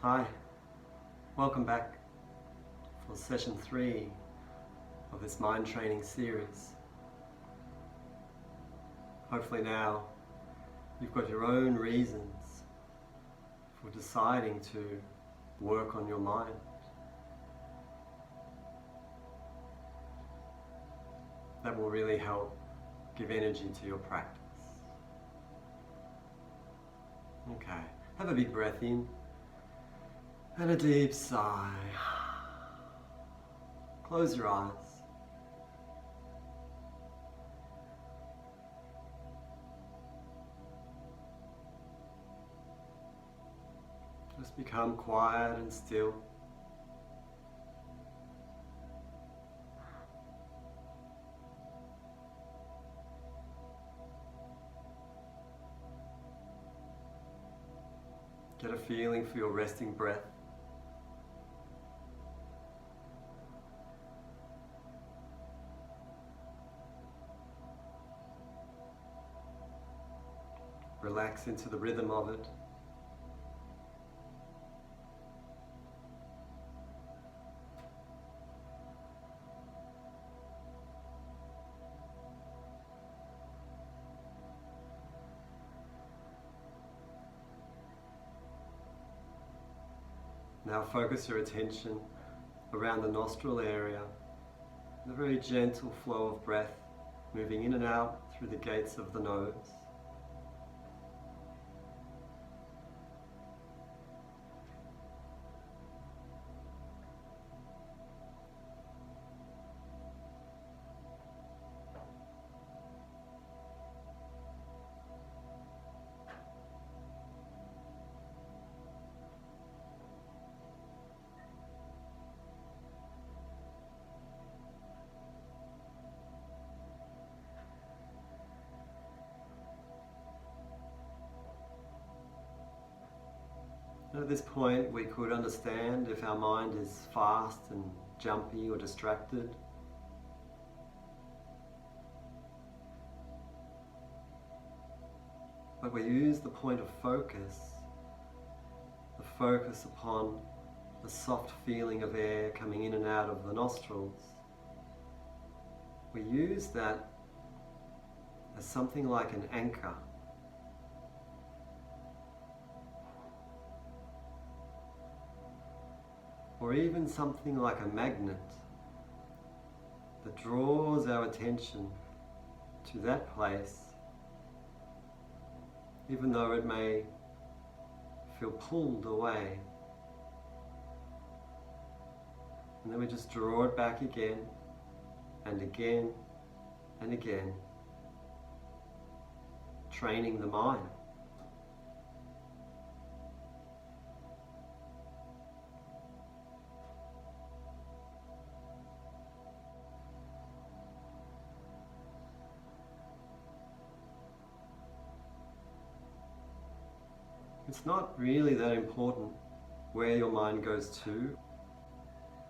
Hi, welcome back for session 3 of this mind training series. Hopefully now you've got your own reasons for deciding to work on your mind. That will really help give energy to your practice. Okay, have a big breath in and a deep sigh. Close your eyes. Just become quiet and still. Get a feeling for your resting breath. Relax into the rhythm of it. Now focus your attention around the nostril area, the very gentle flow of breath moving in and out through the gates of the nose. And at this point, we could understand if our mind is fast and jumpy or distracted. But we use the point of focus, the focus upon the soft feeling of air coming in and out of the nostrils. We use that as something like an anchor. Or even something like a magnet that draws our attention to that place, even though it may feel pulled away. And then we just draw it back again and again and again, training the mind. It's not really that important where your mind goes to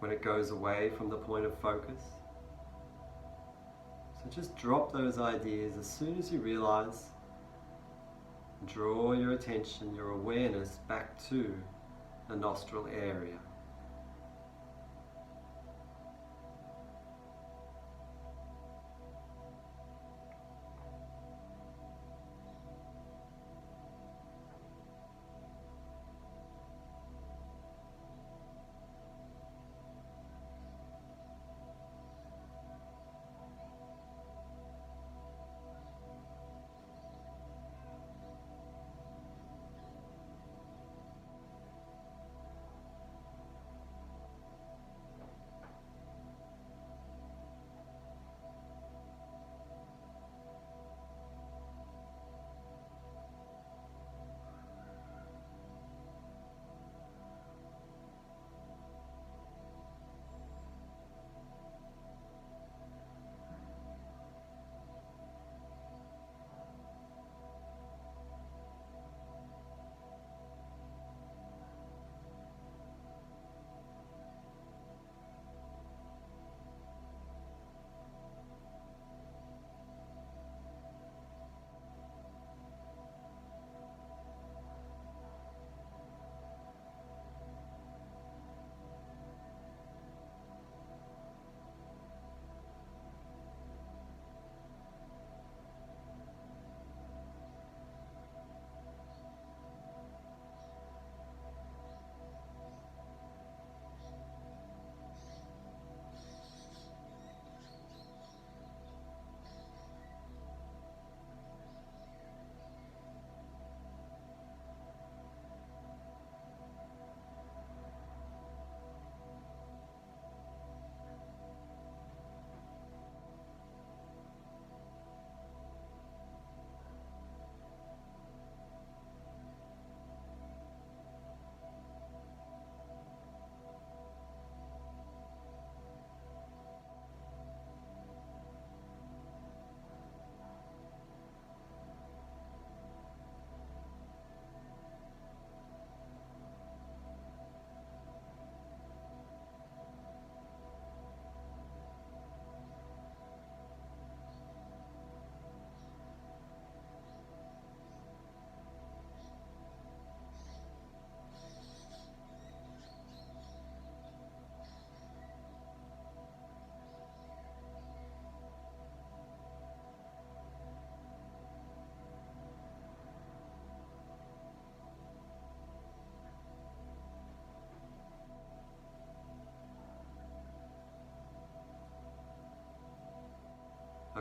when it goes away from the point of focus. So just drop those ideas as soon as you realize. Draw your attention, your awareness back to the nostril area.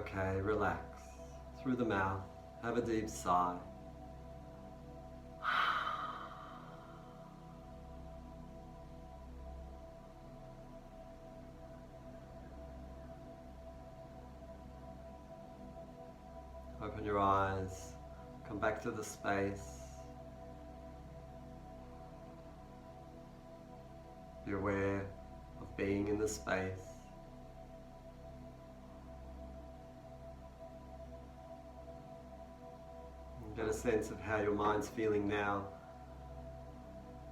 Okay, relax. Through the mouth, have a deep sigh. Open your eyes, come back to the space. Be aware of being in the space. And get a sense of how your mind's feeling now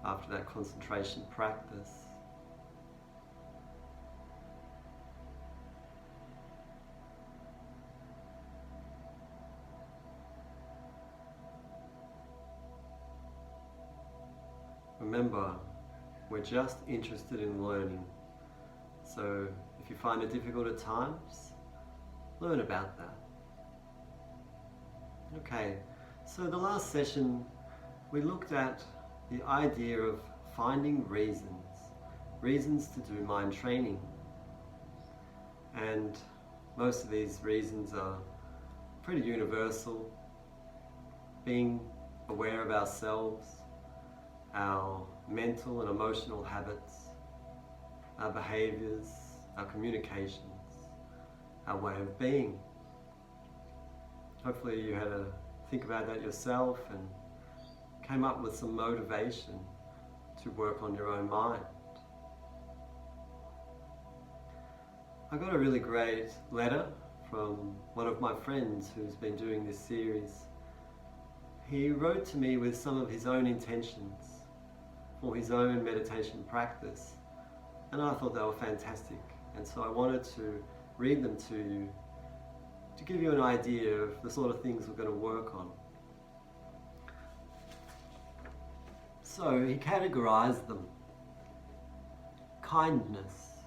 after that concentration practice. Remember, we're just interested in learning. So if you find it difficult at times, learn about that. Okay, so the last session we looked at the idea of finding reasons to do mind training. And most of these reasons are pretty universal. Being aware of ourselves, our mental and emotional habits, our behaviors, our communications, our way of being. Hopefully you had to think about that yourself and came up with some motivation to work on your own mind. I got a really great letter from one of my friends who's been doing this series. He wrote to me with some of his own intentions for his own meditation practice, and I thought they were fantastic, and so I wanted to read them to you to give you an idea of the sort of things we're going to work on. So he categorized them. Kindness.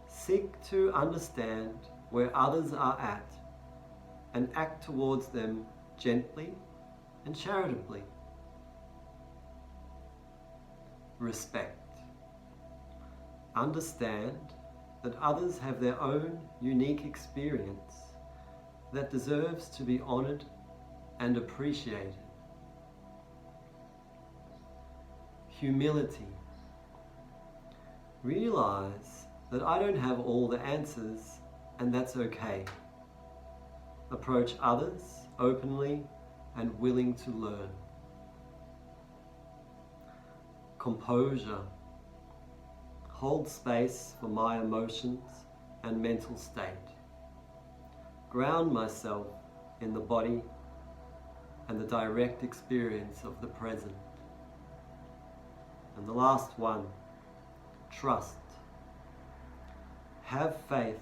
Seek to understand where others are at and act towards them gently and charitably. Respect. Understand that others have their own unique experience that deserves to be honored and appreciated. Humility. Realize that I don't have all the answers, and that's okay. Approach others openly and willing to learn. Composure. Hold space for my emotions and mental state. Ground myself in the body and the direct experience of the present. And the last one, trust. Have faith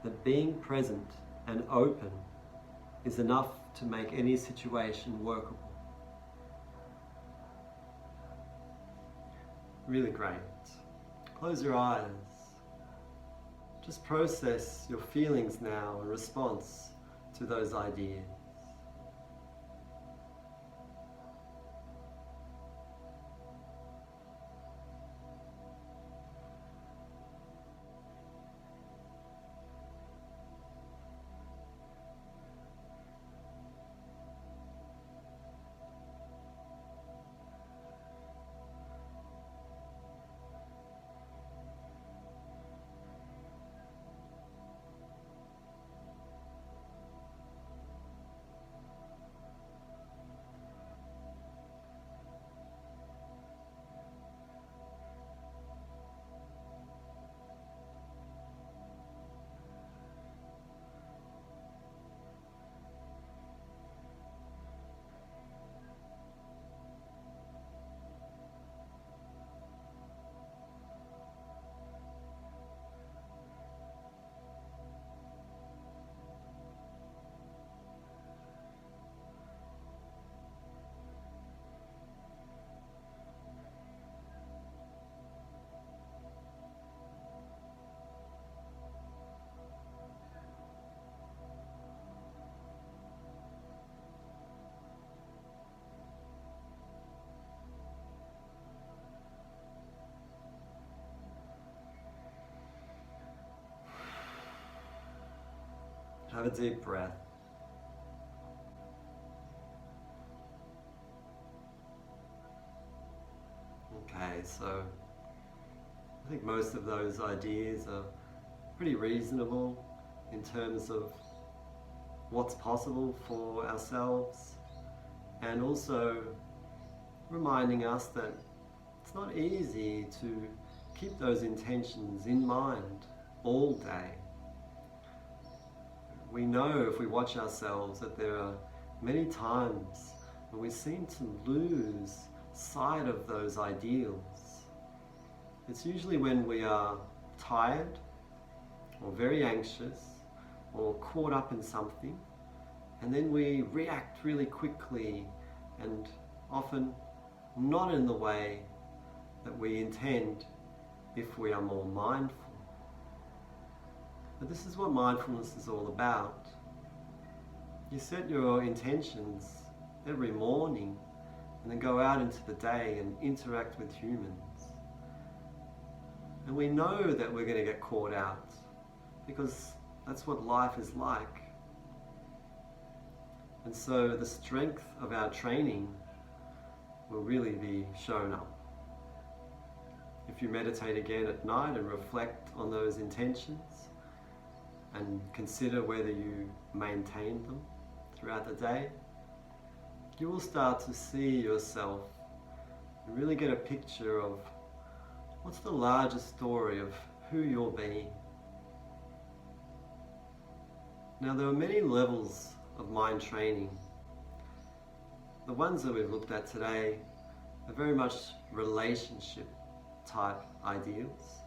that being present and open is enough to make any situation workable. Really great. Close your eyes. Just process your feelings now in response to those ideas. Have a deep breath. Okay, so I think most of those ideas are pretty reasonable in terms of what's possible for ourselves, and also reminding us that it's not easy to keep those intentions in mind all day. We know if we watch ourselves that there are many times when we seem to lose sight of those ideals. It's usually when we are tired or very anxious or caught up in something, and then we react really quickly and often not in the way that we intend if we are more mindful. But this is what mindfulness is all about. You set your intentions every morning and then go out into the day and interact with humans. And we know that we're going to get caught out because that's what life is like. And so the strength of our training will really be shown up. If you meditate again at night and reflect on those intentions and consider whether you maintain them throughout the day, you will start to see yourself and really get a picture of what's the larger story of who you're being. Now, there are many levels of mind training. The ones that we've looked at today are very much relationship type ideals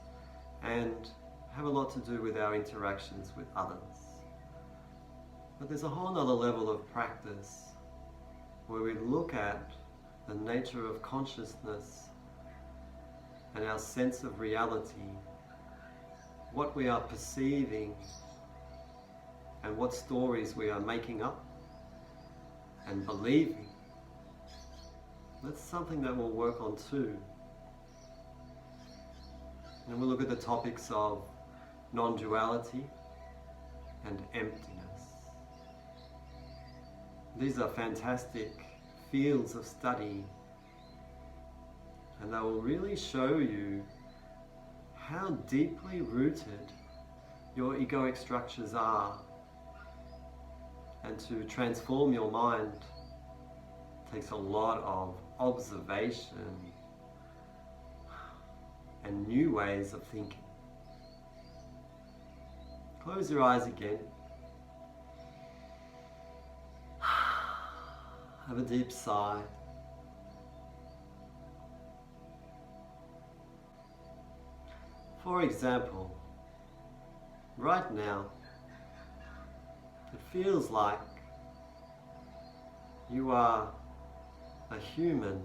and have a lot to do with our interactions with others. But there's a whole other level of practice where we look at the nature of consciousness and our sense of reality, what we are perceiving and what stories we are making up and believing. That's something that we'll work on too. And we'll look at the topics of non-duality and emptiness. These are fantastic fields of study, and they will really show you how deeply rooted your egoic structures are. And to transform your mind takes a lot of observation and new ways of thinking. Close your eyes again. Have a deep sigh. For example, right now, it feels like you are a human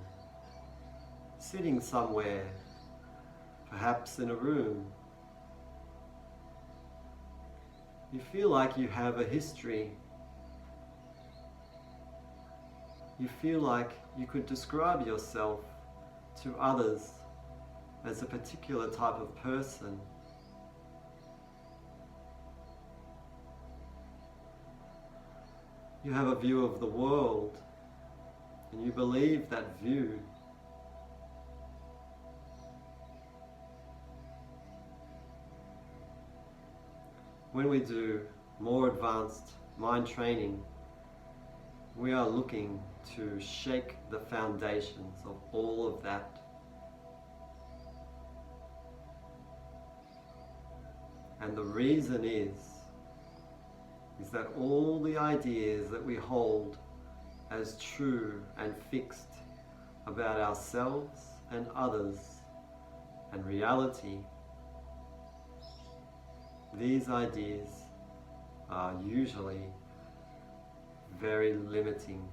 sitting somewhere, perhaps in a room. You feel like you have a history. You feel like you could describe yourself to others as a particular type of person. You have a view of the world, and you believe that view. When we do more advanced mind training, we are looking to shake the foundations of all of that. And the reason is that all the ideas that we hold as true and fixed about ourselves and others and reality, these ideas are usually very limiting,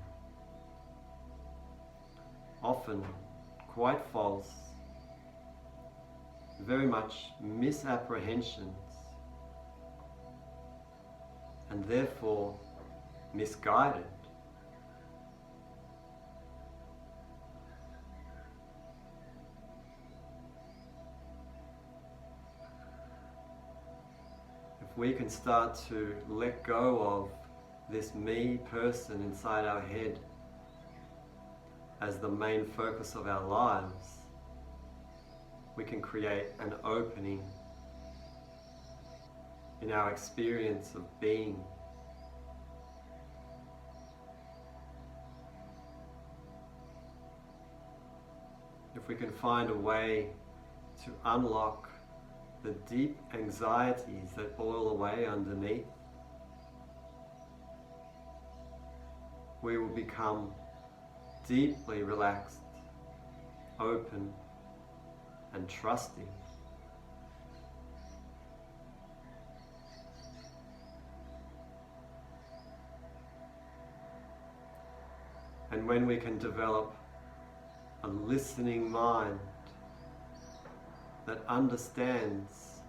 often quite false, very much misapprehensions, and therefore misguided. If if we can start to let go of this me person inside our head as the main focus of our lives, we can create an opening in our experience of being. If we can find a way to unlock the deep anxieties that boil away underneath, we will become deeply relaxed, open, and trusting. And when we can develop a listening mind that understands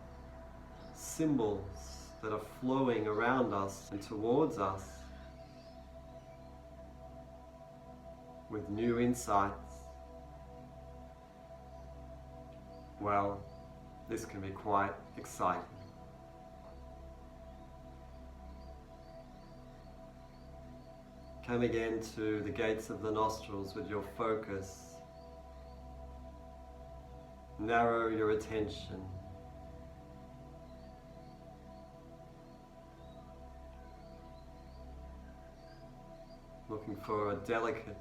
symbols that are flowing around us and towards us with new insights, well, this can be quite exciting. Come again to the gates of the nostrils with your focus. Narrow your attention. Looking for a delicate,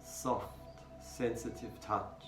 soft, sensitive touch.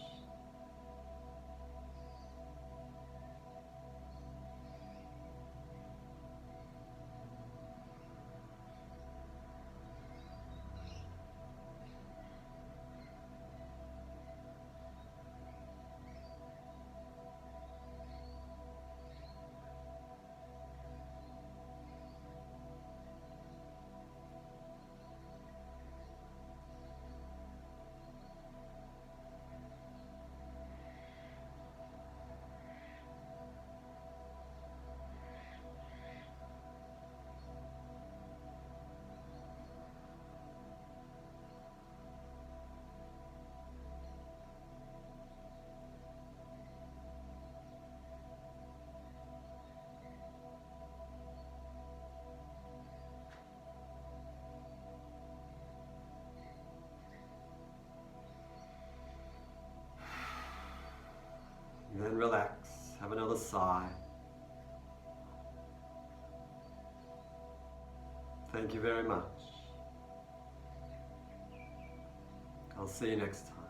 And then relax, have another sigh. Thank you very much. I'll see you next time.